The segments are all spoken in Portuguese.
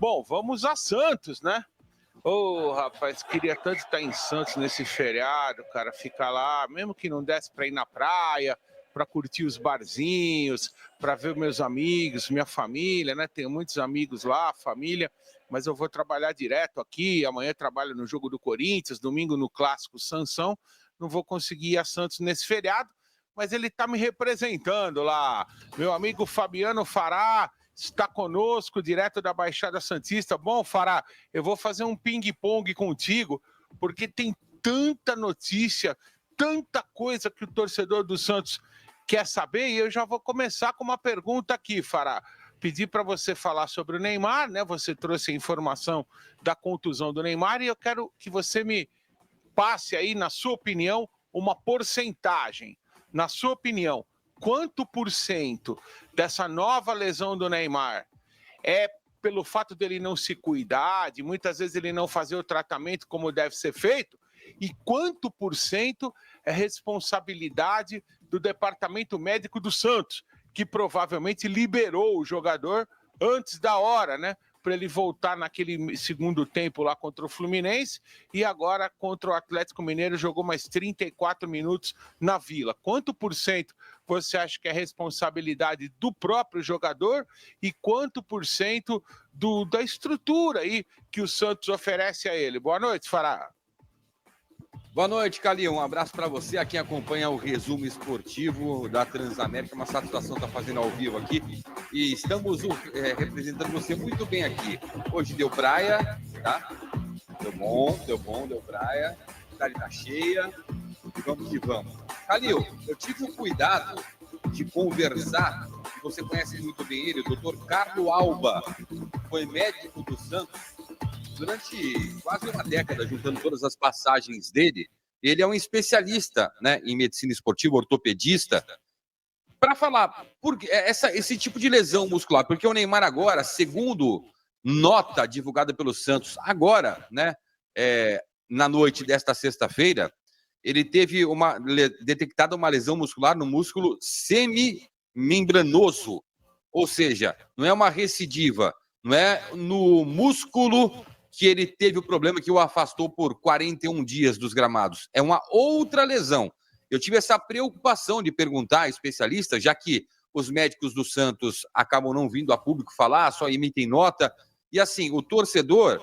Bom, vamos a Santos, né? Ô, rapaz, queria tanto estar em Santos nesse feriado, cara, ficar lá, mesmo que não desse para ir na praia, para curtir os barzinhos, para ver meus amigos, minha família, né? Tenho muitos amigos lá, família, mas eu vou trabalhar direto aqui. Amanhã trabalho no jogo do Corinthians, domingo no clássico Sansão. Não vou conseguir ir a Santos nesse feriado, mas ele está me representando lá. Meu amigo Fabiano Fará está conosco, direto da Baixada Santista. Bom, Fará, eu vou fazer um ping-pong contigo, porque tem tanta notícia, tanta coisa que o torcedor do Santos quer saber, e eu já vou começar com uma pergunta aqui, Fará. Pedi para você falar sobre o Neymar, né? Você trouxe a informação da contusão do Neymar, e eu quero que você me passe aí, na sua opinião, uma porcentagem. Na sua opinião, quanto por cento dessa nova lesão do Neymar é pelo fato dele não se cuidar, de muitas vezes ele não fazer o tratamento como deve ser feito, e quanto por cento é responsabilidade do departamento médico do Santos, que provavelmente liberou o jogador antes da hora, né? Para ele voltar naquele segundo tempo lá contra o Fluminense, e agora contra o Atlético Mineiro jogou mais 34 minutos na Vila. Quanto por cento você acha que é responsabilidade do próprio jogador e quanto por cento da estrutura aí que o Santos oferece a ele? Boa noite, Fará. Boa noite, Calil. Um abraço para você. Quem acompanha o resumo esportivo da Transamérica. Uma satisfação estar fazendo ao vivo aqui. E estamos representando você muito bem aqui. Hoje deu praia, tá? Deu praia. A cidade tá cheia. E vamos que vamos. Calil, eu tive o cuidado de conversar, você conhece muito bem ele, o doutor Carlos Alba, foi médico do Santos durante quase uma década, juntando todas as passagens dele. Ele é um especialista, né, em medicina esportiva, ortopedista, para falar esse tipo de lesão muscular, porque o Neymar agora, segundo nota divulgada pelo Santos agora, né, na noite desta sexta-feira, ele teve detectada uma lesão muscular no músculo semimembranoso, ou seja, não é uma recidiva, não é no músculo que ele teve o problema que o afastou por 41 dias dos gramados. É uma outra lesão. Eu tive essa preocupação de perguntar a especialista, já que os médicos do Santos acabam não vindo a público falar, só emitem nota. E assim, o torcedor,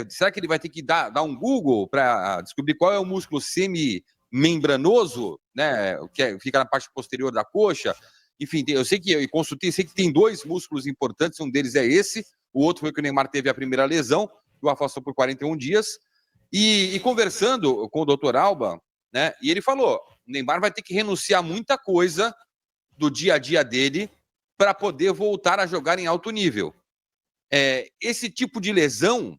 será que ele vai ter que dar um Google para descobrir qual é o músculo semimembranoso, né, que fica na parte posterior da coxa? Enfim, eu sei que eu consultei, sei que tem dois músculos importantes, um deles é esse, o outro foi que o Neymar teve a primeira lesão, que o afastou por 41 dias. E conversando com o doutor Alba, né, e ele falou, o Neymar vai ter que renunciar a muita coisa do dia a dia dele para poder voltar a jogar em alto nível. Esse tipo de lesão,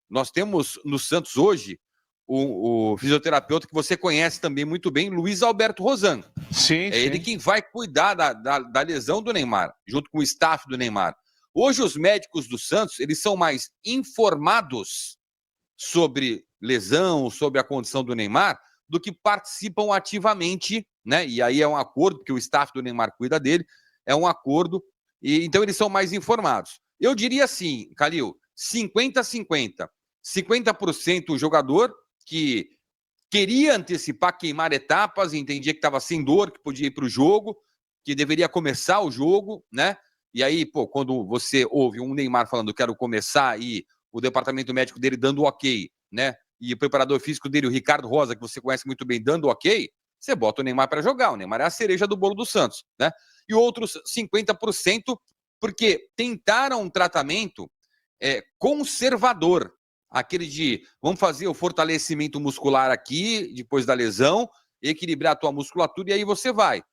nós temos no Santos hoje o fisioterapeuta que você conhece também muito bem, Luiz Alberto Rosan. Sim, ele quem vai cuidar da lesão do Neymar, junto com o staff do Neymar. Hoje, os médicos do Santos, eles são mais informados sobre lesão, sobre a condição do Neymar, do que participam ativamente, né? E aí é um acordo, porque o staff do Neymar cuida dele, é um acordo, e então eles são mais informados. Eu diria assim, Calil, 50-50. 50% o jogador que queria antecipar, queimar etapas, entendia que estava sem dor, que podia ir para o jogo, que deveria começar o jogo, né? E aí, quando você ouve um Neymar falando quero começar e o departamento médico dele dando ok, né? E o preparador físico dele, o Ricardo Rosa, que você conhece muito bem, dando ok, você bota o Neymar para jogar. O Neymar é a cereja do bolo do Santos, né? E outros 50% porque tentaram um tratamento conservador, aquele de vamos fazer o fortalecimento muscular aqui, depois da lesão, equilibrar a tua musculatura e aí você vai.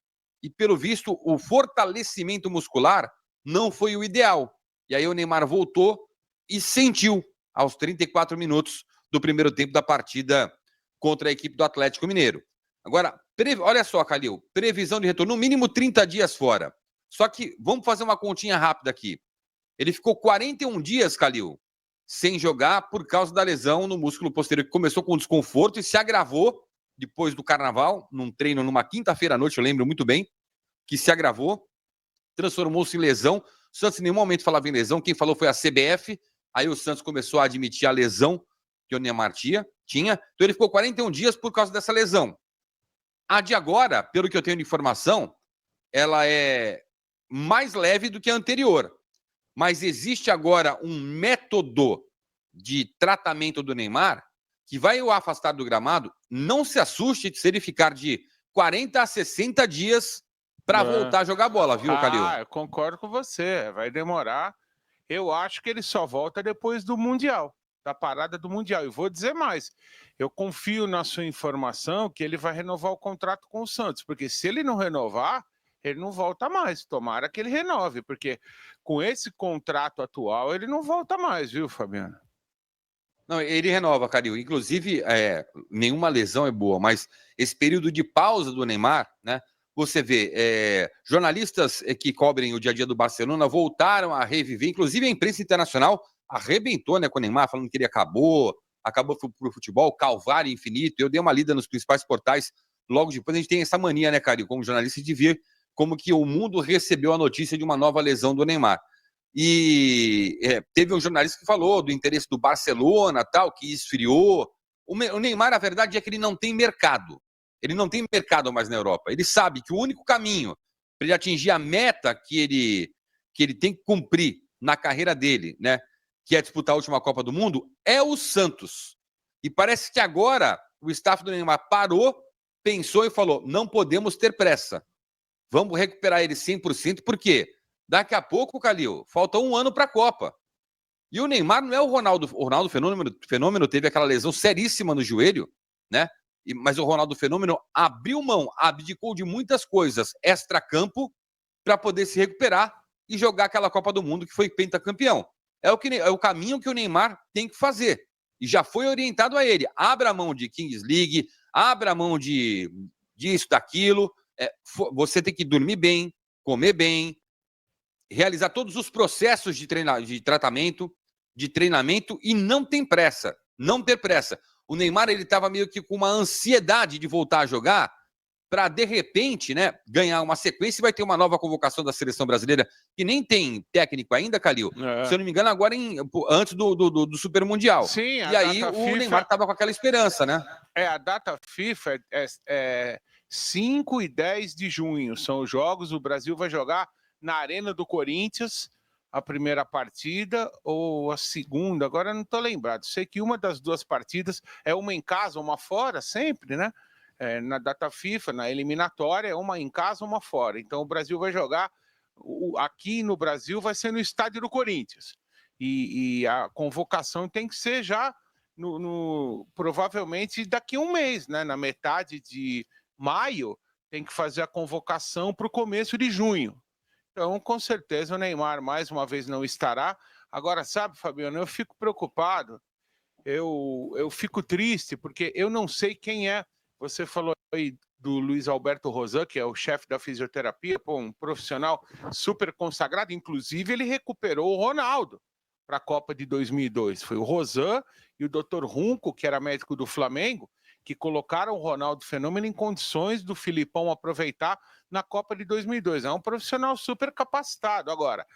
E pelo visto, o fortalecimento muscular não foi o ideal. E aí o Neymar voltou e sentiu aos 34 minutos do primeiro tempo da partida contra a equipe do Atlético Mineiro. Agora, olha só, Calil, previsão de retorno, no mínimo 30 dias fora. Só que, vamos fazer uma continha rápida aqui. Ele ficou 41 dias, Calil, sem jogar por causa da lesão no músculo posterior, que começou com desconforto e se agravou depois do Carnaval, num treino numa quinta-feira à noite, eu lembro muito bem, que se agravou, transformou-se em lesão. O Santos em nenhum momento falava em lesão, quem falou foi a CBF, Aí o Santos começou a admitir a lesão que o Neymar tinha. Então ele ficou 41 dias por causa dessa lesão. A de agora, pelo que eu tenho de informação, ela é mais leve do que a anterior. Mas existe agora um método de tratamento do Neymar que vai o afastar do gramado. Não se assuste se ele ficar de 40 a 60 dias para voltar a jogar bola, viu, Calil? Eu concordo com você. Vai demorar. Eu acho que ele só volta depois do Mundial, da parada do Mundial. E vou dizer mais. Eu confio na sua informação que ele vai renovar o contrato com o Santos, porque se ele não renovar, ele não volta mais. Tomara que ele renove, porque com esse contrato atual, ele não volta mais, viu, Fabiano? Não, ele renova, Calil. Inclusive, nenhuma lesão é boa, mas esse período de pausa do Neymar, né? Você vê, jornalistas que cobrem o dia a dia do Barcelona voltaram a reviver, inclusive a imprensa internacional arrebentou, né, com o Neymar, falando que ele acabou pro futebol, calvário infinito. Eu dei uma lida nos principais portais logo depois. A gente tem essa mania, né, Calil, como jornalista, de ver como que o mundo recebeu a notícia de uma nova lesão do Neymar. E teve um jornalista que falou do interesse do Barcelona, tal, que esfriou. O Neymar, a verdade é que ele não tem mercado. Ele não tem mercado mais na Europa. Ele sabe que o único caminho para ele atingir a meta que ele tem que cumprir na carreira dele, né, que é disputar a última Copa do Mundo, é o Santos. E parece que agora o staff do Neymar parou, pensou e falou: não podemos ter pressa. Vamos recuperar ele 100%, por quê? Daqui a pouco, Calil, falta um ano para a Copa. E o Neymar não é o Ronaldo. O Ronaldo Fenômeno teve aquela lesão seríssima no joelho, né? Mas o Ronaldo Fenômeno abriu mão, abdicou de muitas coisas extra-campo para poder se recuperar e jogar aquela Copa do Mundo que foi pentacampeão. É o caminho que o Neymar tem que fazer. E já foi orientado a ele. Abra mão de Kings League, abra mão disso, daquilo. Você tem que dormir bem, comer bem, realizar todos os processos de tratamento, de treinamento, e não tem pressa, não ter pressa. O Neymar, ele estava meio que com uma ansiedade de voltar a jogar para, de repente, né, ganhar uma sequência e vai ter uma nova convocação da seleção brasileira, que nem tem técnico ainda, Calil. Se eu não me engano, agora antes do Super Mundial. Sim, e aí o FIFA... Neymar estava com aquela esperança, né? A data FIFA é 5 e 10 de junho, são os jogos. O Brasil vai jogar na Arena do Corinthians, a primeira partida ou a segunda, agora não estou lembrado. Sei que uma das duas partidas é uma em casa, uma fora, sempre, né? Na data FIFA, na eliminatória, é uma em casa, uma fora. Então o Brasil vai jogar, aqui no Brasil vai ser no estádio do Corinthians. E a convocação tem que ser já, provavelmente daqui a um mês, né? Na metade de maio, tem que fazer a convocação para o começo de junho. Então, com certeza, o Neymar, mais uma vez, não estará. Agora, sabe, Fabiano, eu fico preocupado, eu fico triste, porque eu não sei quem é. Você falou aí do Luiz Alberto Rosan, que é o chefe da fisioterapia, um profissional super consagrado. Inclusive, ele recuperou o Ronaldo para a Copa de 2002. Foi o Rosan e o Dr. Runco, que era médico do Flamengo, que colocaram o Ronaldo Fenômeno em condições do Filipão aproveitar na Copa de 2002. É um profissional super capacitado. Agora,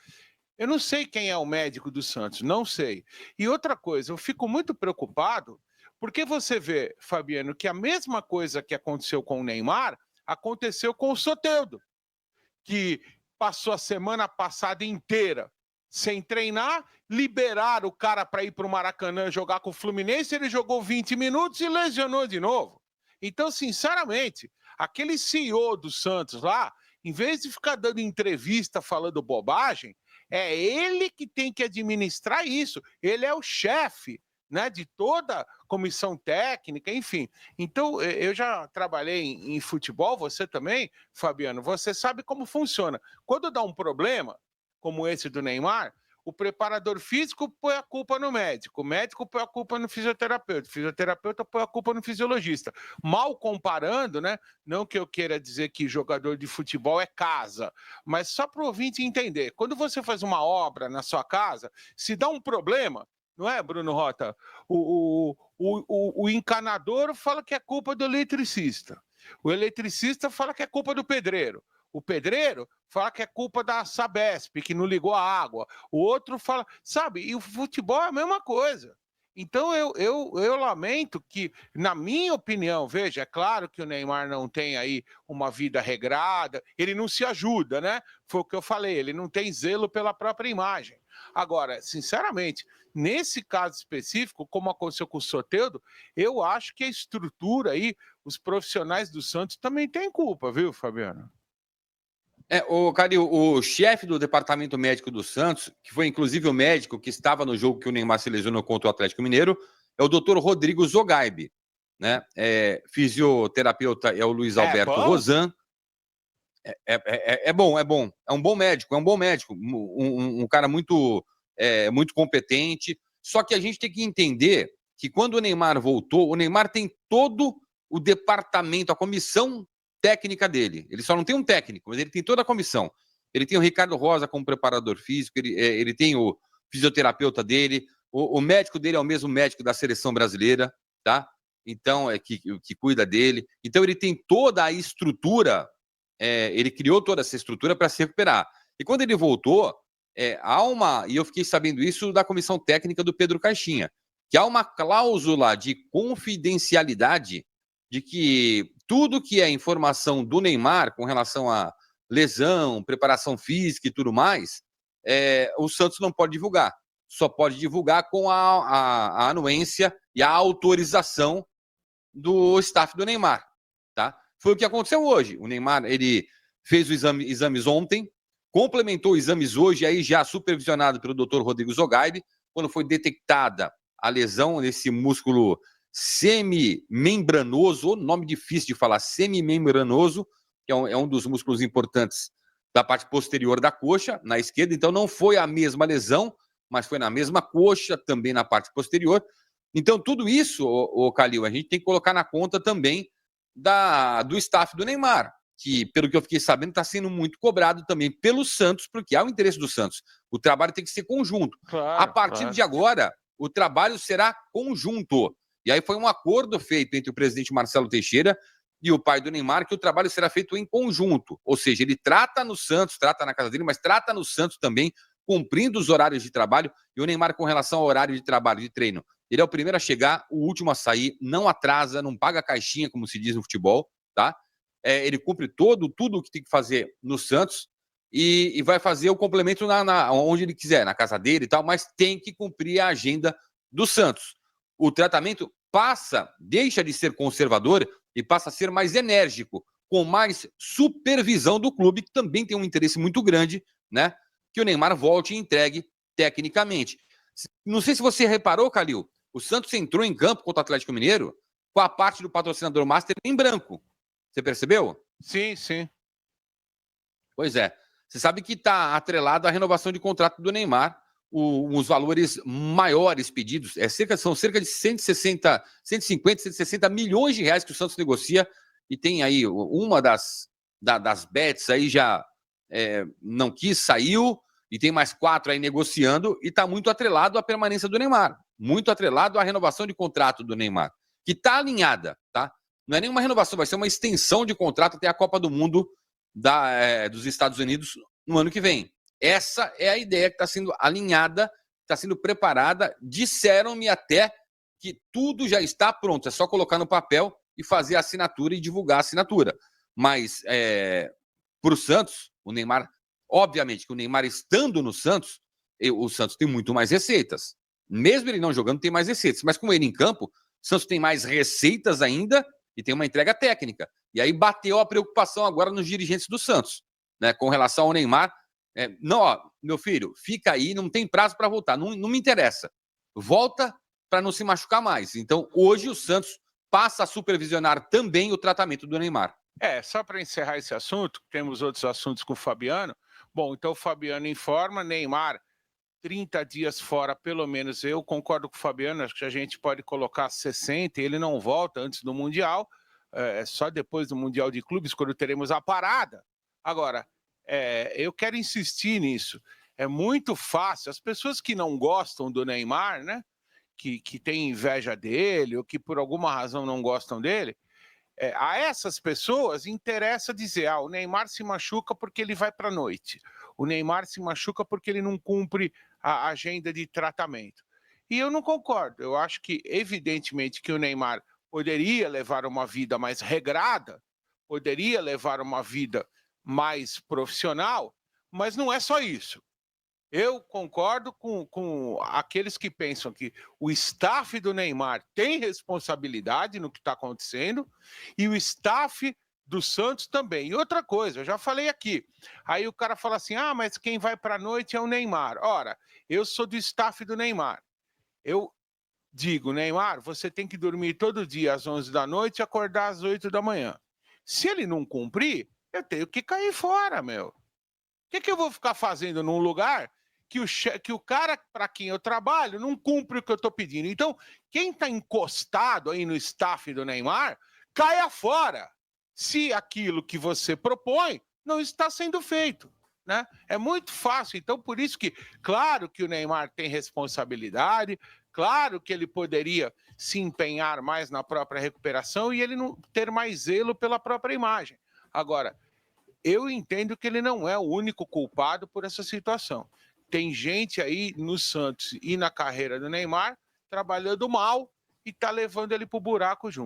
eu não sei quem é o médico do Santos, não sei. E outra coisa, eu fico muito preocupado, porque você vê, Fabiano, que a mesma coisa que aconteceu com o Neymar, aconteceu com o Soteldo, que passou a semana passada inteira sem treinar, liberaram o cara para ir para o Maracanã jogar com o Fluminense, ele jogou 20 minutos e lesionou de novo. Então, sinceramente, aquele CEO do Santos lá, em vez de ficar dando entrevista falando bobagem, é ele que tem que administrar isso. Ele é o chefe, né, de toda a comissão técnica, enfim. Então, eu já trabalhei em futebol, você também, Fabiano, você sabe como funciona. Quando dá um problema, como esse do Neymar, o preparador físico põe a culpa no médico, o médico põe a culpa no fisioterapeuta, o fisioterapeuta põe a culpa no fisiologista. Mal comparando, né? Não que eu queira dizer que jogador de futebol é casa, mas só para o ouvinte entender. Quando você faz uma obra na sua casa, se dá um problema, não é, Bruno Rota? O encanador fala que é culpa do eletricista. O eletricista fala que é culpa do pedreiro. O pedreiro fala que é culpa da Sabesp, que não ligou a água. O outro fala, sabe? E o futebol é a mesma coisa. Então eu lamento que, na minha opinião, veja, é claro que o Neymar não tem aí uma vida regrada, ele não se ajuda, né? Foi o que eu falei, ele não tem zelo pela própria imagem. Agora, sinceramente, nesse caso específico, como aconteceu com o Soteldo, eu acho que a estrutura aí, os profissionais do Santos também têm culpa, viu, Fabiano? Calil, o chefe do departamento médico do Santos, que foi inclusive o médico que estava no jogo que o Neymar se lesionou contra o Atlético Mineiro, é o doutor Rodrigo Zogaibe, né? Fisioterapeuta é o Luiz Alberto Rozan. É bom. É um bom médico, um cara muito competente. Só que a gente tem que entender que quando o Neymar voltou, o Neymar tem todo o departamento, a comissão técnica dele. Ele só não tem um técnico, mas ele tem toda a comissão. Ele tem o Ricardo Rosa como preparador físico, ele tem o fisioterapeuta dele, o médico dele é o mesmo médico da seleção brasileira, tá? Então, que cuida dele. Então, ele tem toda a estrutura, ele criou toda essa estrutura para se recuperar. E quando ele voltou, e eu fiquei sabendo isso da comissão técnica do Pedro Caixinha, que há uma cláusula de confidencialidade de que tudo que é informação do Neymar com relação a lesão, preparação física e tudo mais, o Santos não pode divulgar. Só pode divulgar com a anuência e a autorização do staff do Neymar, tá? Foi o que aconteceu hoje. O Neymar, ele fez os exames ontem, complementou os exames hoje, aí já supervisionado pelo Dr. Rodrigo Zogaibe, quando foi detectada a lesão nesse músculo semimembranoso, nome difícil de falar, semimembranoso, que é um dos músculos importantes da parte posterior da coxa, na esquerda. Então não foi a mesma lesão, mas foi na mesma coxa, também na parte posterior. Então tudo isso, Calil, a gente tem que colocar na conta também do staff do Neymar, que, pelo que eu fiquei sabendo, está sendo muito cobrado também pelo Santos, porque há o interesse do Santos. O trabalho tem que ser conjunto. Claro, a partir de agora, o trabalho será conjunto. E aí foi um acordo feito entre o presidente Marcelo Teixeira e o pai do Neymar, que o trabalho será feito em conjunto. Ou seja, ele trata no Santos, trata na casa dele, mas trata no Santos também, cumprindo os horários de trabalho. E o Neymar, com relação ao horário de trabalho, de treino, ele é o primeiro a chegar, o último a sair, não atrasa, não paga caixinha, como se diz no futebol, tá? Ele cumpre tudo o que tem que fazer no Santos e vai fazer o complemento onde ele quiser, na casa dele e tal, mas tem que cumprir a agenda do Santos. O tratamento deixa de ser conservador e passa a ser mais enérgico, com mais supervisão do clube, que também tem um interesse muito grande, né? Que o Neymar volte e entregue tecnicamente. Não sei se você reparou, Calil, o Santos entrou em campo contra o Atlético Mineiro com a parte do patrocinador Master em branco. Você percebeu? Sim, sim. Pois é. Você sabe que está atrelado à renovação de contrato do Neymar, os valores maiores pedidos, são cerca de 150, 160 milhões de reais que o Santos negocia, e tem aí uma das bets aí já não quis, saiu, e tem mais 4 aí negociando, e está muito atrelado à permanência do Neymar, muito atrelado à renovação de contrato do Neymar, que está alinhada, tá? Não é nenhuma renovação, vai ser uma extensão de contrato até a Copa do Mundo dos Estados Unidos no ano que vem. Essa é a ideia que está sendo alinhada, está sendo preparada. Disseram-me até que tudo já está pronto, é só colocar no papel e fazer a assinatura e divulgar a assinatura. Mas para o Santos, o Neymar, obviamente que o Neymar estando no Santos, o Santos tem muito mais receitas. Mesmo ele não jogando, tem mais receitas. Mas com ele em campo, o Santos tem mais receitas ainda e tem uma entrega técnica. E aí bateu a preocupação agora nos dirigentes do Santos, né, com relação ao Neymar. Não, ó, meu filho, fica aí, não tem prazo para voltar, não me interessa. Volta para não se machucar mais. Então, hoje o Santos passa a supervisionar também o tratamento do Neymar. Só para encerrar esse assunto, temos outros assuntos com o Fabiano. Bom, então o Fabiano informa, Neymar, 30 dias fora, pelo menos. Eu concordo com o Fabiano, acho que a gente pode colocar 60, ele não volta antes do Mundial, só depois do Mundial de Clubes, quando teremos a parada. Agora, eu quero insistir nisso. É muito fácil. As pessoas que não gostam do Neymar, né, que têm inveja dele ou que por alguma razão não gostam dele, A essas pessoas interessa dizer, o Neymar se machuca porque ele vai para a noite. O Neymar se machuca porque ele não cumpre a agenda de tratamento. E eu não concordo. Eu acho que, evidentemente, que o Neymar poderia levar uma vida mais regrada, poderia levar uma vida mais profissional, mas não é só isso. Eu concordo com aqueles que pensam que o staff do Neymar tem responsabilidade no que está acontecendo e o staff do Santos também. E outra coisa, eu já falei aqui. Aí o cara fala assim: mas quem vai para a noite é o Neymar. Ora, eu sou do staff do Neymar. Eu digo, Neymar, você tem que dormir todo dia às 11 da noite e acordar às 8 da manhã. Se ele não cumprir, eu tenho que cair fora, meu. O que eu vou ficar fazendo num lugar que o cara para quem eu trabalho não cumpre o que eu estou pedindo? Então, quem está encostado aí no staff do Neymar, caia fora, se aquilo que você propõe não está sendo feito. Né? É muito fácil. Então, por isso que, claro que o Neymar tem responsabilidade, claro que ele poderia se empenhar mais na própria recuperação e ele não ter mais zelo pela própria imagem. Agora, eu entendo que ele não é o único culpado por essa situação. Tem gente aí no Santos e na carreira do Neymar trabalhando mal e está levando ele para o buraco junto.